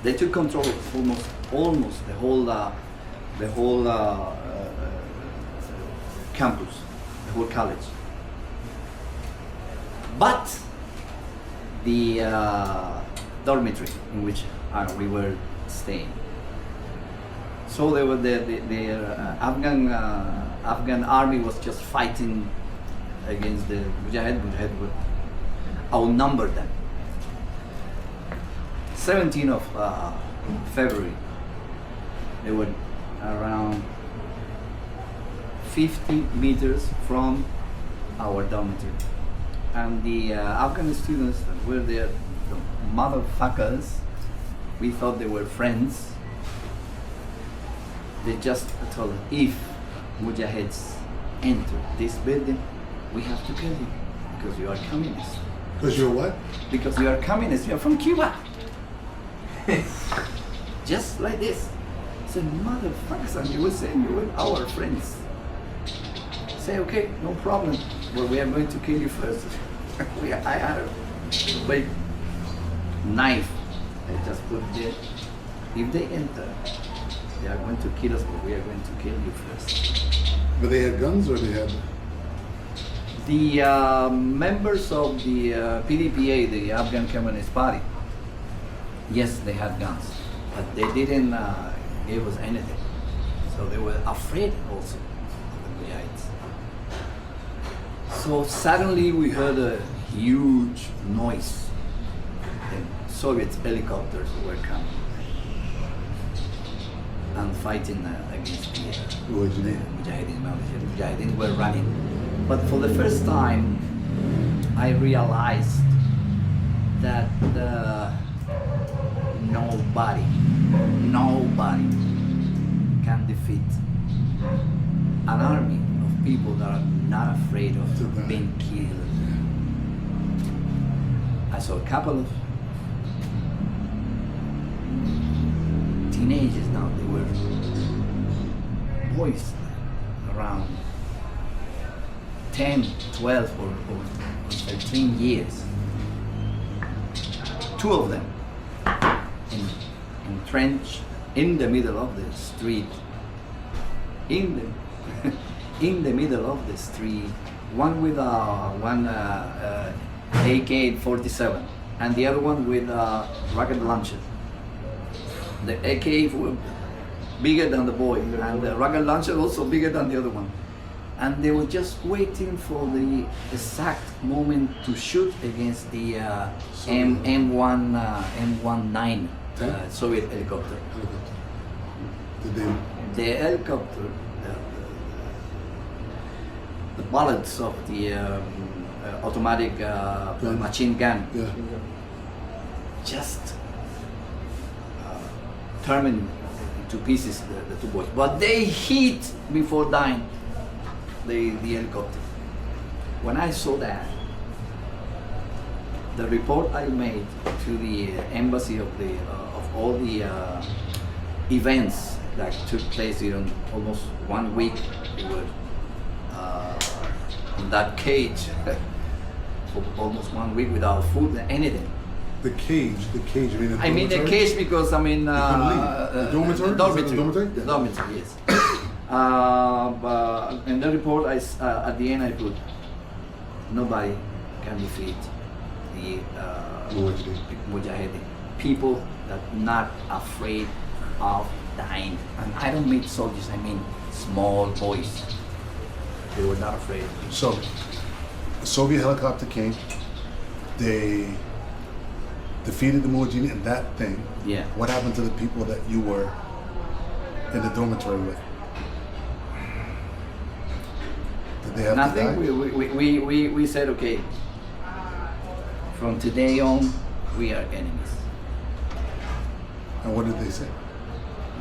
They took control of almost the whole campus, the whole college. But the dormitory in which we were staying. So they were the Afghan army was just fighting against the Mujahid. Mujahid would outnumber them. 17th of February, they were around 50 meters from our dormitory. And the Afghan students that were there, the motherfuckers, we thought they were friends. They just told us, if Mujahids enter this building, we have to kill you because you are communists. Because you're what? Because you are communists, you are from Cuba. Just like this. I said, motherfuckers, and you were saying you were our friends. Say, okay, no problem, but we are going to kill you first. I had a big knife. I just put it there. If they enter, they are going to kill us, but we are going to kill you first. But they had guns, or they had? The members of the PDPA, the Afghan Communist Party, yes, they had guns, but they didn't give us anything. So they were afraid also of the Mujahids. So suddenly we heard a huge noise. The Soviet helicopters were coming and fighting against the Mujahideen. The Mujahideen were running. But for the first time, I realized that nobody can defeat an army of people that are not afraid of being killed. I saw a couple of teenagers now, they were boys around 10, 12 or 13 years. Two of them entrenched in the middle of the street, in the middle of the street, one with one AK-47 and the other one with a rocket launcher. The AK was bigger than the boy, and the rocket launcher also bigger than the other one. And they were just waiting for the exact moment to shoot against the M19 Soviet helicopter. The helicopter, the bullets of the automatic machine gun just turned into pieces the two boys. But they hit before dying the helicopter. When I saw that, the report I made to the embassy of all the events that took place during almost 1 week, we were in that cage for almost 1 week without food and anything. The cage, I mean the cage because the dormitory? Dormitory. Yeah. Dormitory, yes. But in the report, at the end I put, nobody can defeat the Mujahideen. People that not afraid of dying. And I don't mean soldiers, I mean small boys. They were not afraid. So, a Soviet helicopter came, they defeated the Mujahideen and that thing. Yeah. What happened to the people that you were in the dormitory with? Did they have Nothing. to die? We said, okay, from today on, we are enemies. And what did they say?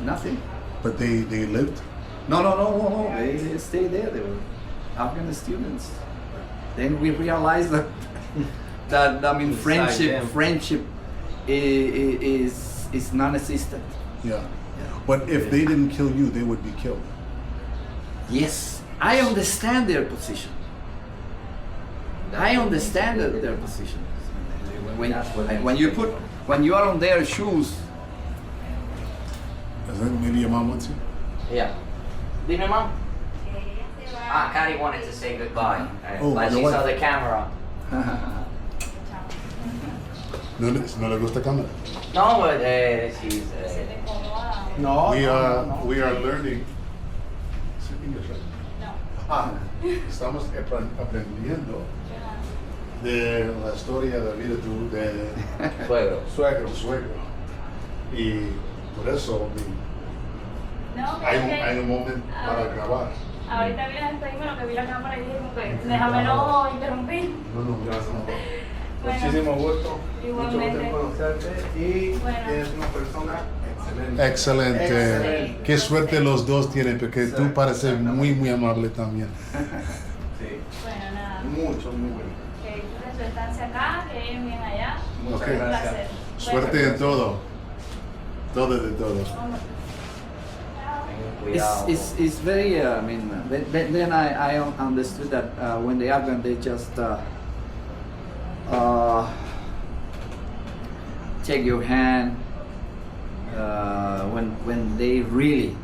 Nothing. But they lived? No. They stayed there. They were Afghan students. Then we realized that I mean friendship is non-existent. Yeah. But if they didn't kill you, they would be killed. Yes, I understand their position. I understand their position. When you are on their shoes, I think maybe your mom wants you. Yeah. Dime, mom. Carrie wanted to say goodbye. Oh, Like no she way. saw the camera. No le gusta cámara. No, but she's. No, We are learning. Speak English, right? Estamos aprendiendo de la historia de vida de Fuego. suegro. Y por eso No, pero hay es que hay un momento para grabar. ahorita vi las estadísticas, que vi la cámara y dije como que déjamelo interrumpir. No. Muchísimo gusto. Igualmente. Mucho gusto en conocerte y Bueno. eres una persona excelente. Excelente. Excelente. Qué suerte los dos tienen, porque tú pareces muy amable también. Sí, Bueno, nada. mucho, muy bueno. Que disfruten su estancia acá, que lleguen bien allá. Muchas Ok. Un gracias. placer. Suerte en todo. Todo de todo. Bueno. Cuidado. It's very, I mean, then I understood that when the Afghan, they just take your hand when they really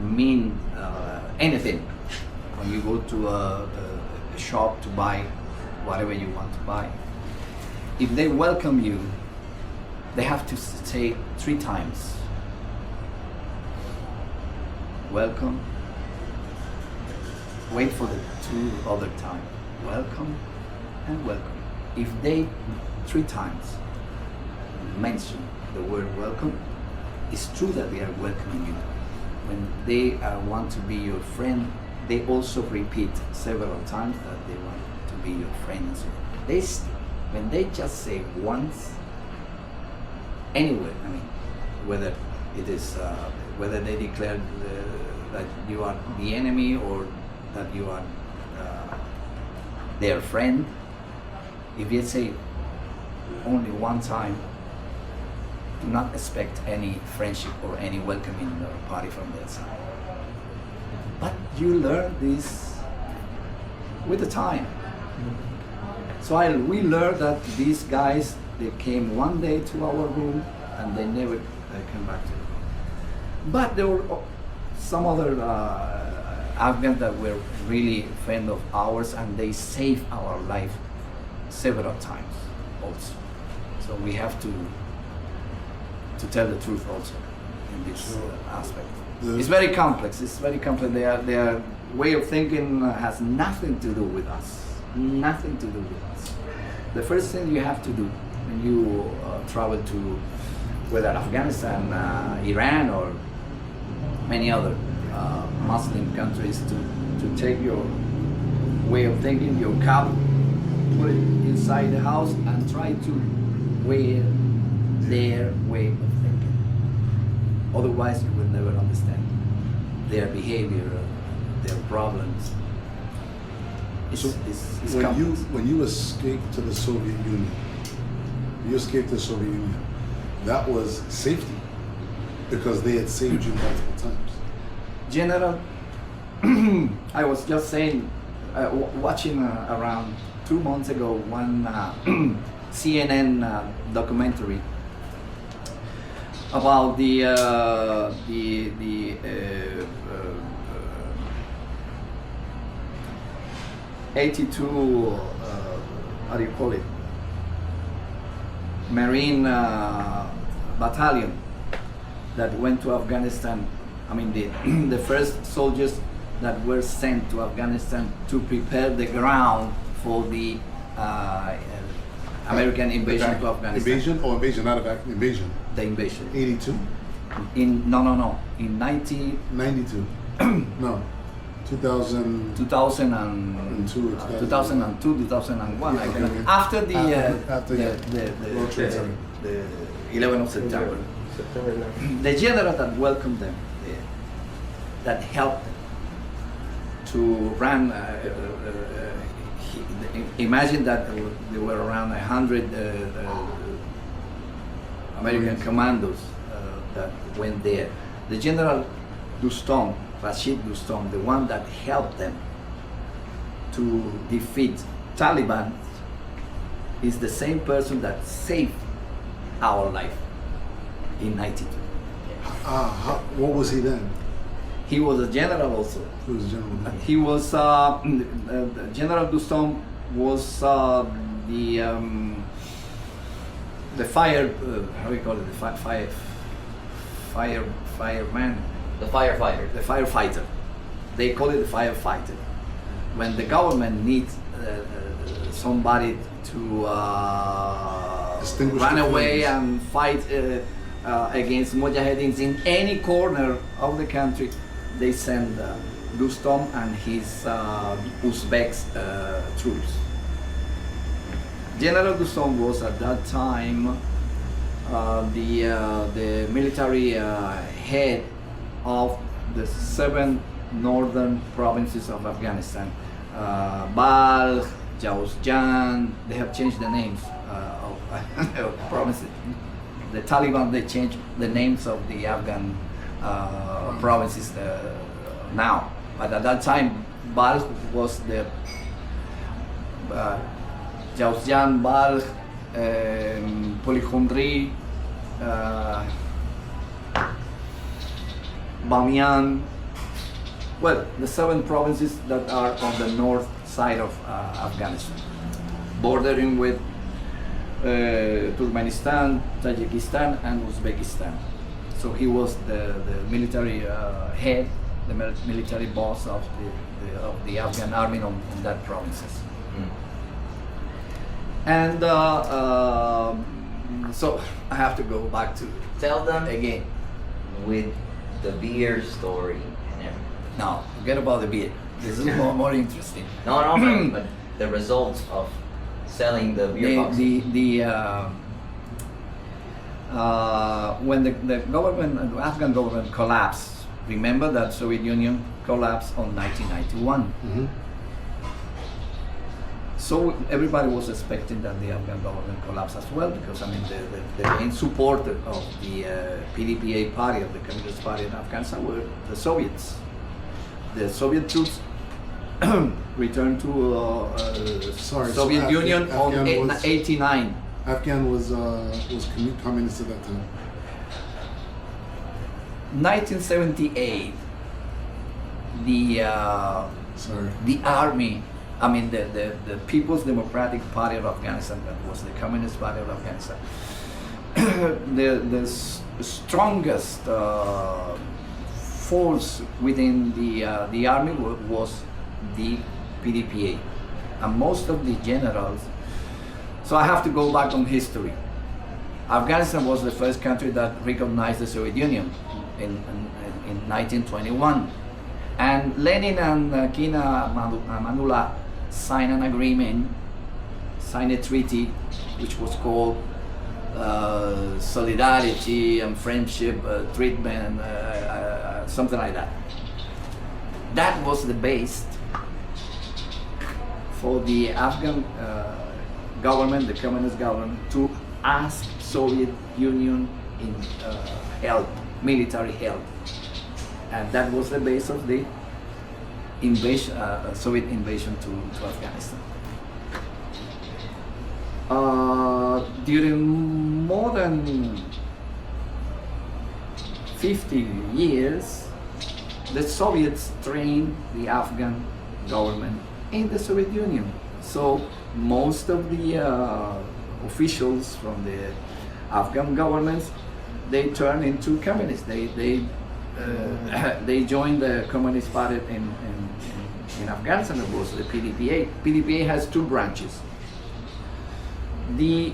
mean anything. When you go to a shop to buy whatever you want to buy, if they welcome you, they have to say 3 times. Welcome. Wait for the 2 other time. Welcome and welcome. If they 3 times mention the word welcome, it's true that they are welcoming you. When they want to be your friend, they also repeat several times that they want to be your friend. So when they just say once, anywhere, I mean, whether it is whether they declare that you are the enemy or that you are their friend, if you say only one time, do not expect any friendship or any welcoming party from their side. But you learn this with the time. So we learned that these guys, they came one day to our room and they never came back to the room. But there were some other Afghans that were really friend of ours, and they saved our life several times also. So we have to tell the truth also in this aspect. It's very complex. It's very complex. Their way of thinking has nothing to do with us. Nothing to do with us. The first thing you have to do when you travel to whether Afghanistan, Iran, or many other Muslim countries to take your way of thinking, your cup, put it inside the house and try to wear their way of thinking. Otherwise, you will never understand their behavior, their problems. So It's when complex. you escaped to the Soviet Union, that was safety because they had saved you multiple times. General, I was just saying, watching around 2 months ago one CNN documentary about the 82 how do you call it, Marine battalion that went to Afghanistan. I mean the first soldiers that were sent to Afghanistan to prepare the ground for the American invasion to Afghanistan. Invasion, not invasion. The invasion. 82? No. In 92, 2000. 2002, 2001. I Okay. think. After the World Trade Center. the 11th of September. The general that welcomed them, that helped them to run. Imagine that there were around 100 American commandos that went there. The General Dostum, Rashid Dostum, the one that helped them to defeat Taliban, is the same person that saved our life in '92. What was he then? He was a general also. He was a general. He was General Duston was the fire how do you call it, the fireman, The firefighter. the firefighter. They call it the firefighter. When the government needs somebody to Distinguish run the away flames. and fight against Mujahideen in any corner of the country, they send Rustom and his Uzbek troops. General Rustom was at that time the military head of the 7 northern provinces of Afghanistan. Balkh, Jawzjan, they have changed the names of provinces. The Taliban, they changed the names of the Afghan provinces now. But at that time, Balkh was the Jawzjan, Balkh, Polykhondri, Bamiyan, well, the 7 provinces that are on the north side of Afghanistan, bordering with Turkmenistan, Tajikistan, and Uzbekistan. So he was the military head, the military boss of the Afghan army on that provinces. And so I have to go back to Tell them again. with the beer story and everything. Now, forget about the beer. This is more interesting. No, but the results of selling the beer boxes. When the government, the Afghan government collapsed, remember that Soviet Union collapsed on 1991. Mm-hmm. So everybody was expecting that the Afghan government collapse as well, because I mean the main supporter of the PDPA party, of the Communist Party in Afghanistan, were the Soviets. The Soviet troops returned to Soviet Union on Afghan was- 89. Afghan was communist at that time. 1978, the army, I mean the People's Democratic Party of Afghanistan, that was the Communist Party of Afghanistan, the strongest force within the army was the PDPA, and most of the generals. So I have to go back on history. Afghanistan was the first country that recognized the Soviet Union in 1921, and Lenin and Kina Manula signed an agreement, signed a treaty, which was called solidarity and friendship treatment, something like that. That was the base for the Afghan government, the communist government, to ask Soviet Union in help, military help, and that was the base of the invasion, Soviet invasion to Afghanistan. During more than 50 years, the Soviets trained the Afghan government in the Soviet Union. So most of the officials from the Afghan governments, they turned into communists. They joined the Communist Party in Afghanistan. It was the PDPA. PDPA has 2 branches. They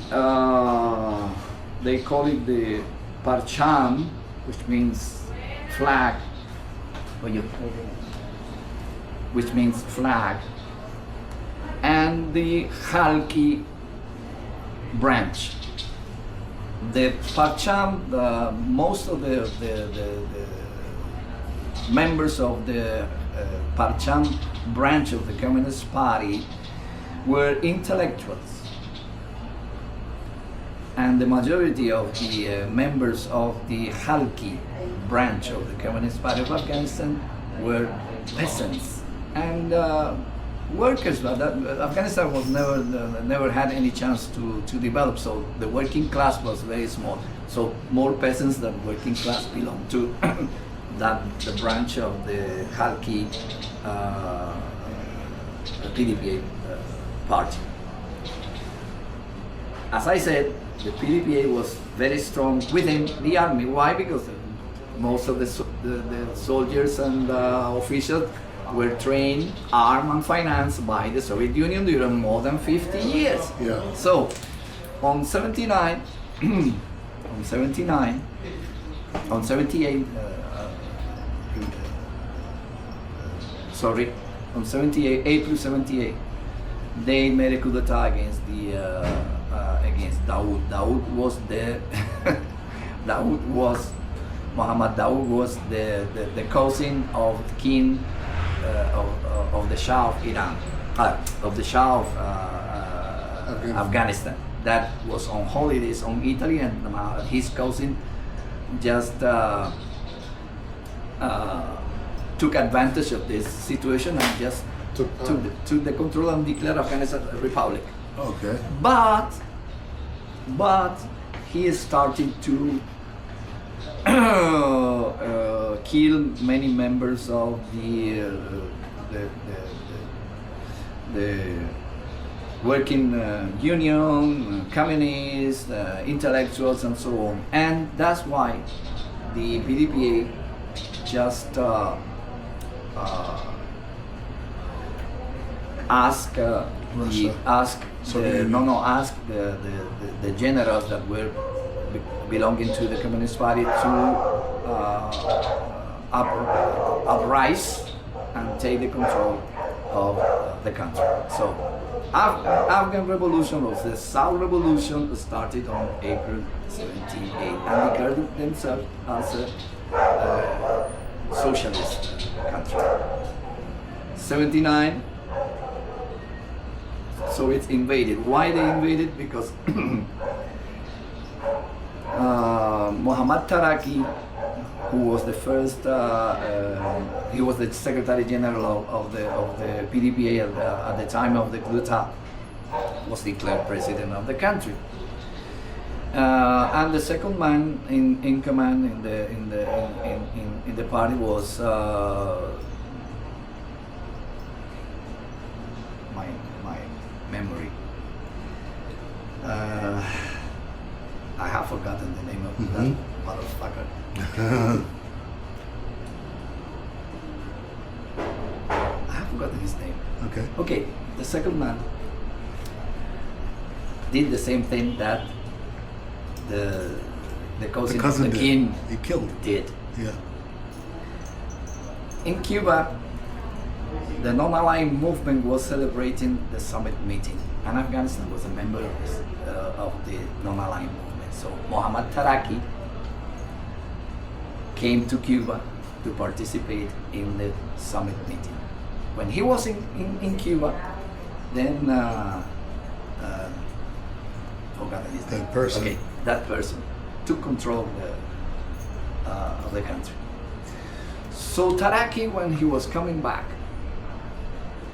call it the Parcham, which means flag, which means flag, and the Khalki branch. The Parcham, most of the members of the Parcham branch of the Communist Party were intellectuals, and the majority of the members of the Khalki branch of the Communist Party of Afghanistan were peasants and workers. But Afghanistan was never had any chance to develop, so the working class was very small. So more peasants than working class belong to the branch of the Halki PDPA party. As I said, the PDPA was very strong within the army. Why? Because most of the soldiers and officials were trained, armed and financed by the Soviet Union during more than 50 years. Yeah. So, on 78, on 78, April 78, they made a coup d'etat against against Daoud. Daoud was Muhammad Daoud was the cousin of King of the Shah of Iran, of the Shah of Afghanistan. That was on holidays on Italy, and his cousin just took advantage of this situation and just took the control and declared Afghanistan a republic. Okay. But he started to kill many members of the working union, communists, intellectuals, and so on. And that's why the PDPA just asked the generals that were belonging to the Communist Party to uprise and take the control of the country. So, Afghan Revolution was the South Revolution, started on April 78 and declared themselves as a socialist country. 79, Soviets invaded. Why they invaded? Because Muhammad Taraki, who was the first, he was the Secretary General of the PDPA at the time of the coup d'etat, was declared president of the country. And the second man in command in the party was my memory. I have forgotten the name of that motherfucker. I have forgotten his name. Okay. Okay, the second man did the same thing that the cousin of the king he killed. did. Yeah. In Cuba, the non-aligned movement was celebrating the summit meeting, and Afghanistan was a member of the non-aligned movement. So Muhammad Taraki came to Cuba to participate in the summit meeting. When he was in Cuba, then forgotten his name. That person. Okay, that person took control of the country. So Taraki, when he was coming back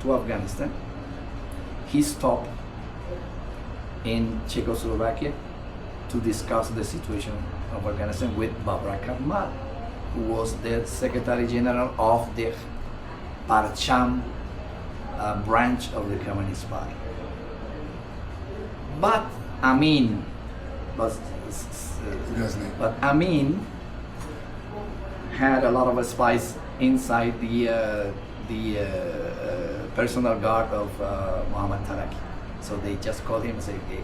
to Afghanistan, he stopped in Czechoslovakia to discuss the situation of Afghanistan with Babra Karmal, who was the Secretary General of the Parcham branch of the Communist Party. But Amin, but Amin had a lot of spies inside the personal guard of Muhammad Taraki. So they just called him and said, hey,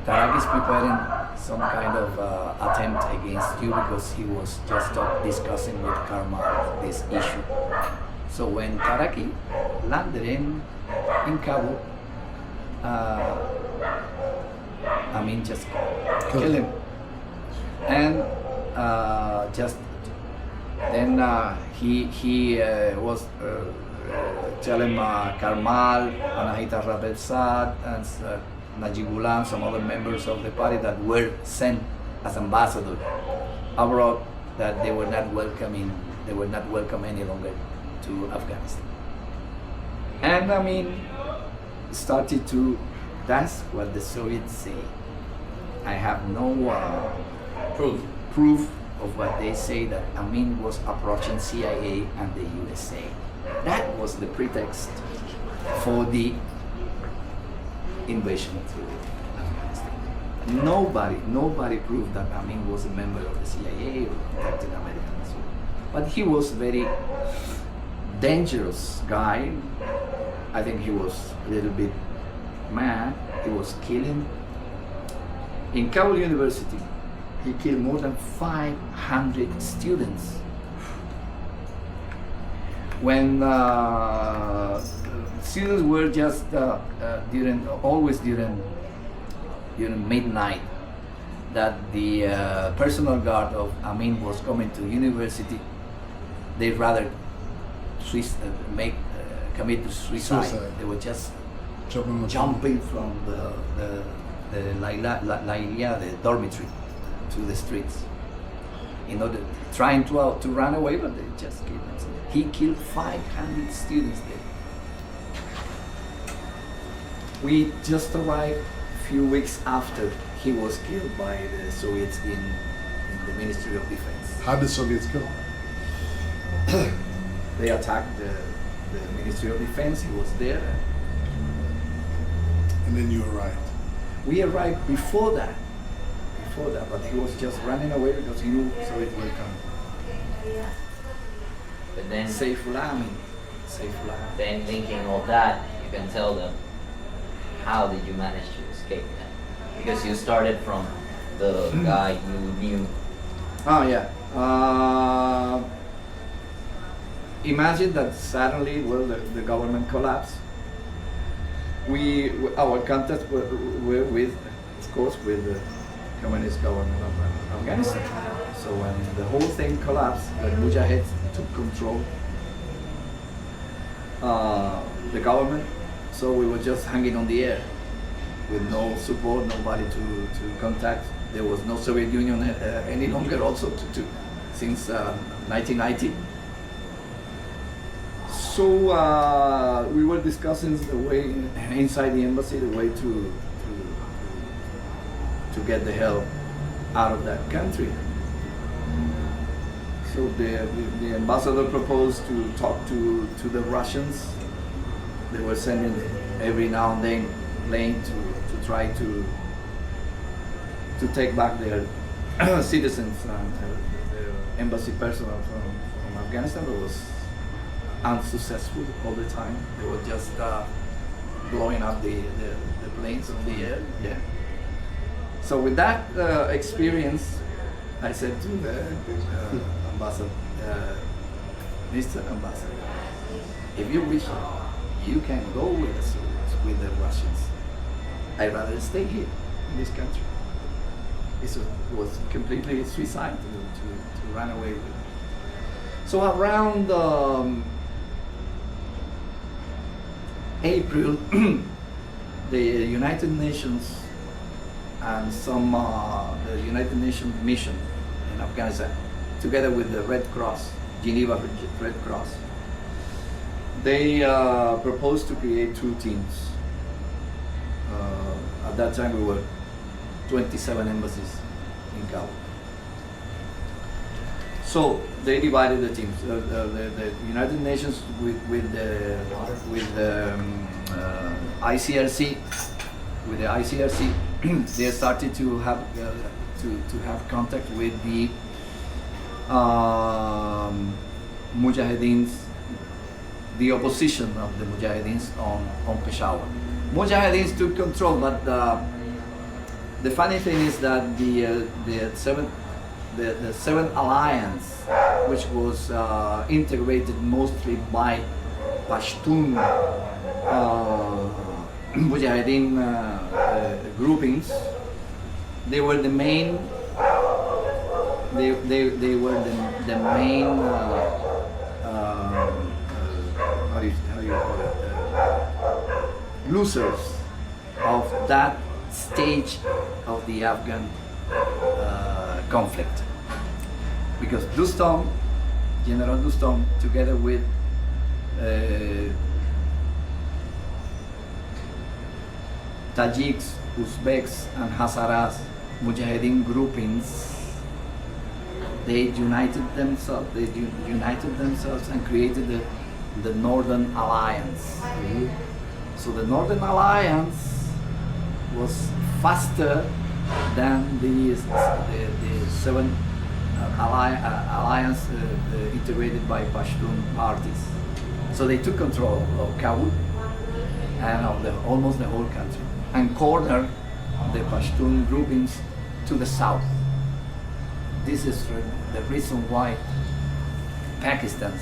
Taraki is preparing some kind of attempt against you because he was just discussing with Karmal this issue. So when Taraki landed in Kabul, Amin just killed him. And just then he was telling Karmal, Anahita Rabelsad, and Najibullah, some other members of the party that were sent as ambassadors abroad, that they were not welcome any longer to Afghanistan. And I mean, started to, that's what the Soviets say. I have no Proof. proof of what they say that Amin was approaching CIA and the USA. That was the pretext for the invasion to Afghanistan. Nobody proved that Amin was a member of the CIA or contacted Americans. But he was a very dangerous guy. I think he was a little bit mad. He was killing. In Kabul University, he killed more than 500 students. When students were just always during midnight, that the personal guard of Amin was coming to university, they'd rather commit suicide. They were just jumping from the dormitory to the streets, in order trying to run away, but they just killed themselves. He killed 500 students there. We just arrived a few weeks after he was killed by the Soviets in the Ministry of Defense. How did Soviets kill him? They attacked the Ministry of Defense. He was there. And then you arrived. We arrived before that, but he was just running away because he knew Soviets were coming. But then, Saifullah Amin. then thinking of that, you can tell them, how did you manage to escape that? Because you started from the guy you knew. Oh yeah. Imagine that suddenly, the government collapsed. Our contacts were with, of course, with the communist government of Afghanistan. So when the whole thing collapsed, the Mujahids took control, the government. So we were just hanging on the air with no support, nobody to contact. There was no Soviet Union any longer also since 1990. So we were discussing the way inside the embassy, the way to get the hell out of that country. So the ambassador proposed to talk to the Russians. They were sending every now and then plane to try to take back their citizens and their embassy personnel from Afghanistan. It was unsuccessful all the time. They were just blowing up the planes of the air. Yeah. So with that experience, I said to the ambassador, Mr. Ambassador, if you wish, you can go with us, with the Russians. I'd rather stay here in this country. It was completely suicide to run away with. So around April, the United Nations and the United Nations mission in Afghanistan, together with the Red Cross, Geneva Red Cross, they proposed to create two teams. At that time, we were 27 embassies in Kabul. So they divided the teams. The United Nations with the ICRC, they started to have contact with the Mujahideens, the opposition of the Mujahideens on Peshawar. Mujahideens took control, but the funny thing is that the Seventh Alliance, which was integrated mostly by Pashtun Mujahideen groupings, they were the main. They were the main. How do you call it? Losers of that stage of the Afghan conflict, because General Dostum, together with Tajiks, Uzbeks, and Hazaras, Mujahideen groupings, they united themselves. And created the Northern Alliance. So the Northern Alliance was faster than the seven alliance integrated by Pashtun parties. So they took control of Kabul and of almost the whole country, and cornered the Pashtun groupings to the south. This is the reason why Pakistan,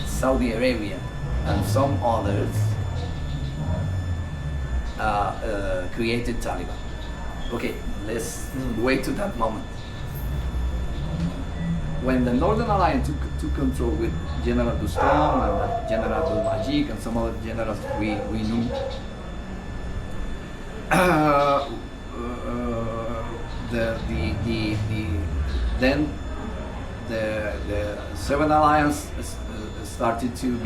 Saudi Arabia, and some others created Taliban. Okay, let's wait to that moment. When the Northern Alliance took control with General Dostum and General Abdul Majid and some other generals we knew, then the Seven Alliance started to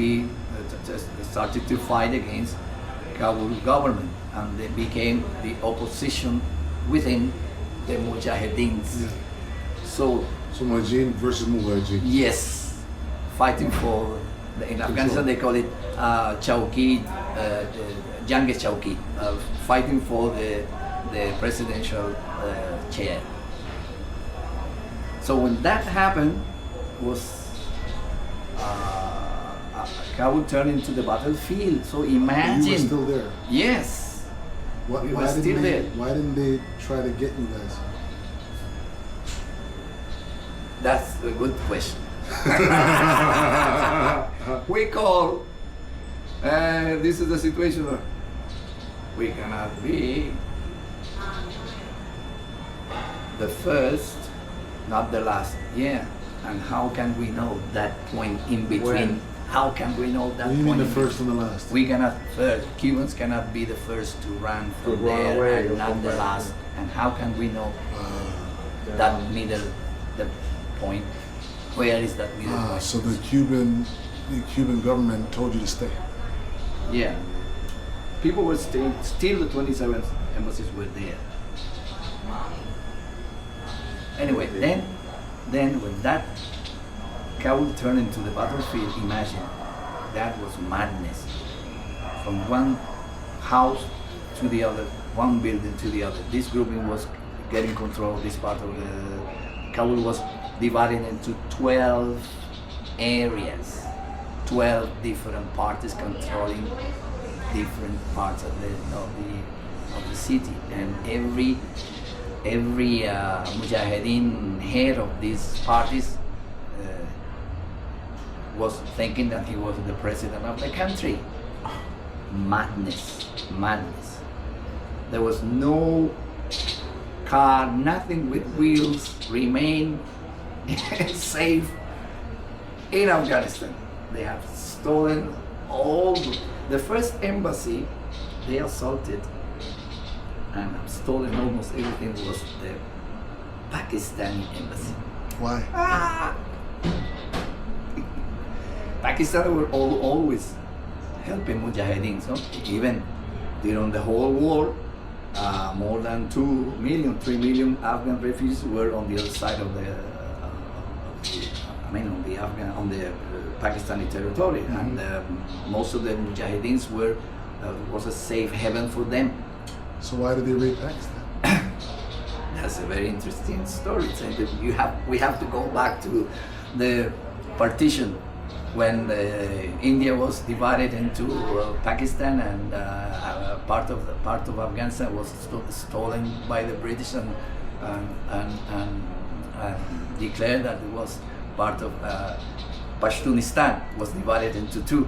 fight against Kabul government, and they became the opposition within the Mujahideens. So Mujahideen versus Mujahideen. yes, fighting for in Afghanistan they call it Chowki, Jang Chowki, fighting for the presidential chair. So when that happened, was Kabul turned into the battlefield. So imagine. You were still there. Yes. Why didn't they try to get you guys? That's a good question. We call, this is the situation where we cannot be the first, not the last. Yeah, and how can we know that point in between? When? How can we know that What do you point? mean the first and the last? We cannot, Cubans cannot be the first to run from To run there away and or not come the back. last. And how can we know that middle, the point? Where is that middle point? So the Cuban government told you to stay. Yeah. People were staying, still the 27 embassies were there. Anyway, then when that Kabul turned into the battlefield, imagine, that was madness. From one house to the other, one building to the other. This grouping was getting control of this part of the, Kabul was divided into 12 areas, 12 different parties controlling different parts of the city, and every Mujahideen head of these parties was thinking that he was the president of the country. Madness. There was no car, nothing with wheels remained safe in Afghanistan. They have stolen all the first embassy they assaulted and have stolen almost everything was the Pakistani embassy. Why? Pakistan were always helping Mujahideen. So even during the whole war, more than 2 million, 3 million Afghan refugees were on the other side of the, on the Pakistani territory, and most of the Mujahideens was a safe haven for them. So why did they raid Pakistan? That's a very interesting story. So we have to go back to the partition when India was divided into Pakistan, and part of Afghanistan was stolen by the British and declared that it was part of Pashtunistan. Was divided into two: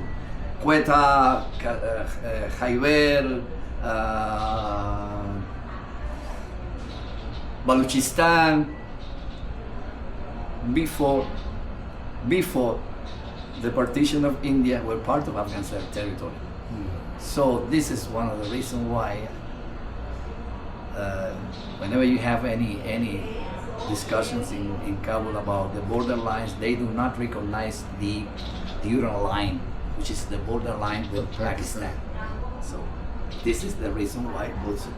Quetta, Khyber, Baluchistan. Before the partition of India, were part of Afghanistan territory. So this is one of the reasons why whenever you have any discussions in Kabul about the border lines, they do not recognize the Durand line, which is the border line with Pakistan. So this is the reason why also